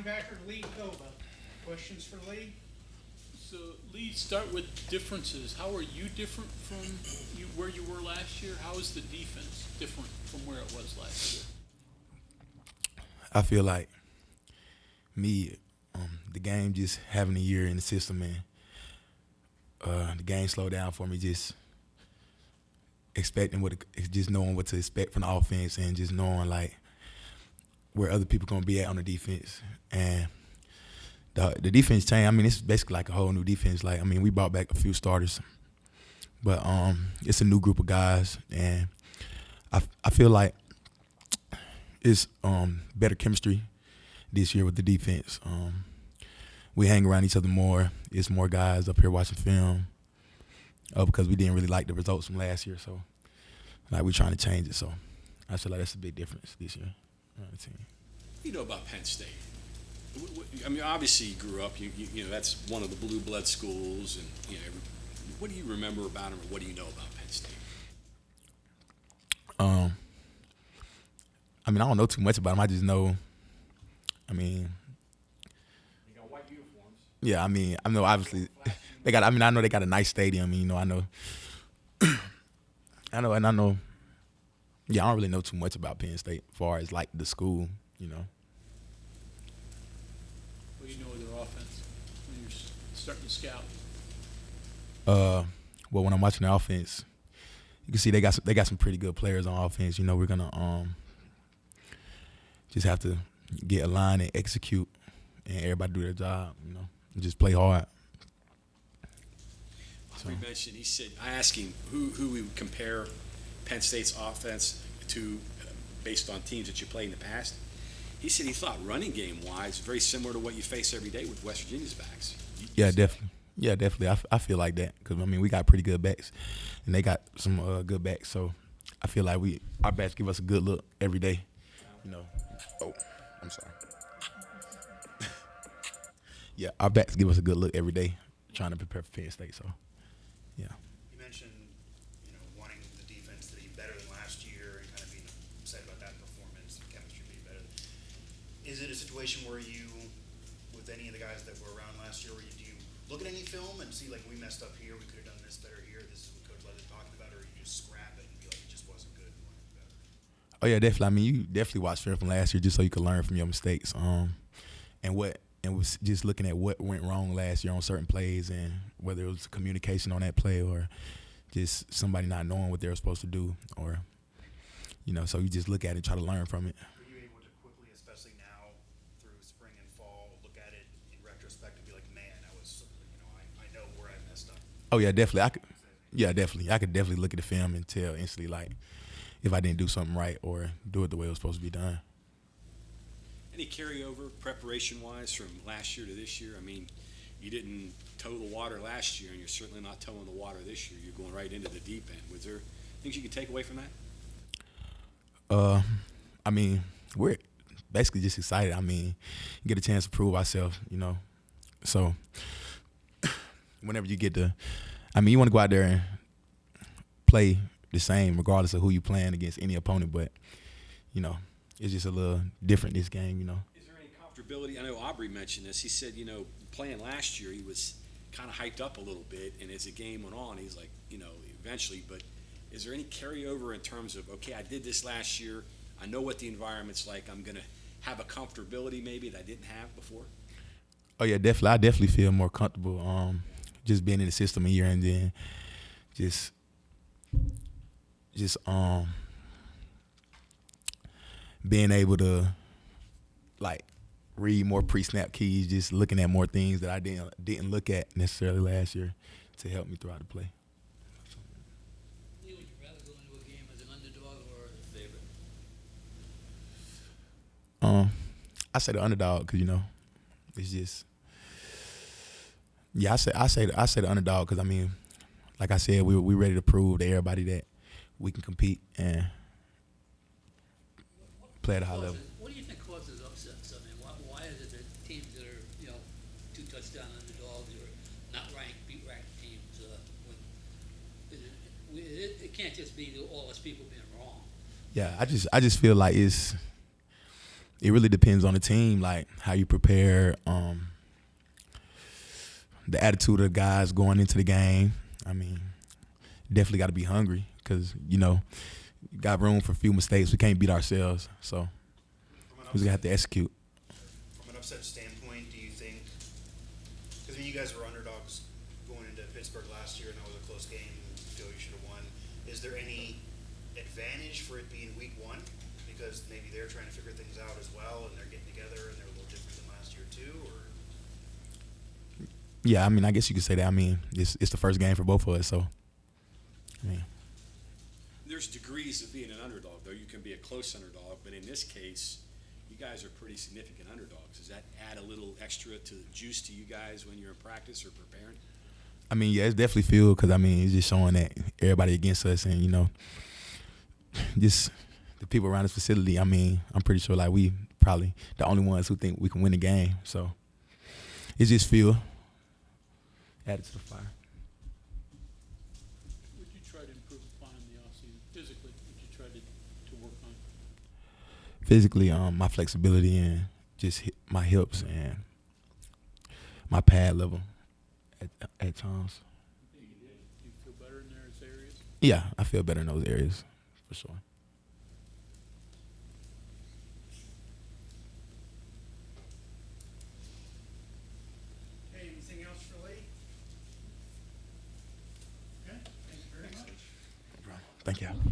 linebacker Lee Kpogba. Questions for Lee? So, Lee, start with differences. How are you different from where you were last year? How is the defense different from where it was last year? I feel like me, the game just having a year in the system, and the game slowed down for me. Just just knowing what to expect from the offense, and just knowing like where other people gonna be at on the defense. And the defense changed. I mean, it's basically like a whole new defense. Like, I mean, we brought back a few starters, but it's a new group of guys, and I feel like it's better chemistry this year with the defense. We hang around each other more. It's more guys up here watching film because we didn't really like the results from last year. So, like, we're trying to change it. So, I feel like that's a big difference this year on the team. What do you know about Penn State? I mean, obviously you grew up. You know that's one of the blue blood schools, and what do you remember about them, or what do you know about Penn State? I mean, I don't know too much about them. I just know. I mean, You got white uniforms. yeah. I mean, I know obviously they got. I mean, I know they got a nice stadium. You know, I know. I know. Yeah, I don't really know too much about Penn State as far as like the school. You know. What do you know of their offense when you're starting to scout? Well, when I'm watching the offense, you can see they got some pretty good players on offense. You know, we're gonna just have to get aligned and execute, and everybody do their job. You know, and just play hard. We mentioned. He said, I asked him who we would compare Penn State's offense to based on teams that you played in the past. He said he thought running game wise very similar to what you face every day with West Virginia's backs. Yeah, definitely. Yeah, definitely. I feel like that because I mean we got pretty good backs, and they got some good backs. So I feel like our backs give us a good look every day. You know. Oh, I'm sorry. Yeah, our backs give us a good look every day, trying to prepare for Penn State. So, yeah. You mentioned, wanting the defense to be better than last year and kind of being excited about that performance and chemistry being better. Is it a situation where you, with any of the guys that were around last year, do you look at any film and see, like, we messed up here, we could have done this better here, this is what Coach Leather's talking about, or you just scrap it and be like, it just wasn't good, we want to do better? Oh yeah, definitely. I mean, you definitely watch film from last year just so you can learn from your mistakes. And was just looking at what went wrong last year on certain plays, and whether it was communication on that play or just somebody not knowing what they were supposed to do, or so you just look at it and try to learn from it. Were you able to quickly, especially now through spring and fall, look at it in retrospect and be like, man, I know where I messed up? Oh yeah, definitely. I could definitely look at the film and tell instantly like if I didn't do something right or do it the way it was supposed to be done. Any carryover preparation-wise from last year to this year? I mean, you didn't toe the water last year, and you're certainly not towing the water this year. You're going right into the deep end. Was there things you could take away from that? I mean, we're basically just excited. I mean, get a chance to prove ourselves, So, whenever you get to, you want to go out there and play the same regardless of who you playing against, any opponent, but, it's just a little different this game, Is there any comfortability? I know Aubrey mentioned this. He said, playing last year, he was kind of hyped up a little bit, and as the game went on, he's like, eventually. But is there any carryover in terms of, okay, I did this last year. I know what the environment's like. I'm going to have a comfortability maybe that I didn't have before? Oh, yeah, definitely. I definitely feel more comfortable just being in the system a year, and then just being able to, like, read more pre-snap keys, just looking at more things that I didn't look at necessarily last year to help me throughout the play. Lee, would you rather go into a game as an underdog or a favorite? I say the underdog because it's just I say the underdog because like I said, we ready to prove to everybody that we can compete and play at a high level. What do you think causes upsets? I mean, why is it that teams that are, 2 touchdown underdogs or not ranked beat ranked teams? It can't just be all us people being wrong. Yeah, I just feel like it really depends on the team, like how you prepare, the attitude of the guys going into the game. I mean, definitely got to be hungry because, you got room for a few mistakes. We can't beat ourselves, so From an we're going to have to execute. From an upset standpoint, do you think, because you guys were underdogs going into Pittsburgh last year and that was a close game, you feel you should have won. Is there any advantage for it being week one? Because maybe they're trying to figure things out as well and they're getting together and they're a little different than last year too, or? Yeah, I mean, I guess you could say that. I mean, it's the first game for both of us, so, I mean. There's degrees of being an underdog, though. You can be a close underdog, but in this case, you guys are pretty significant underdogs. Does that add a little extra to the juice to you guys when you're in practice or preparing? I mean, yeah, it's definitely feel because, I mean, it's just showing that everybody against us and, just the people around this facility, I mean, I'm pretty sure, like, we probably the only ones who think we can win the game. So it's just feel added to the fire. What would you try to improve upon in the offseason? Physically, what would you try to work on? Physically, my flexibility and just my hips and my pad level at times. Do you feel better in those areas? Yeah, I feel better in those areas for sure. Okay, anything else for Lee? Okay, thank you very much. Thank you.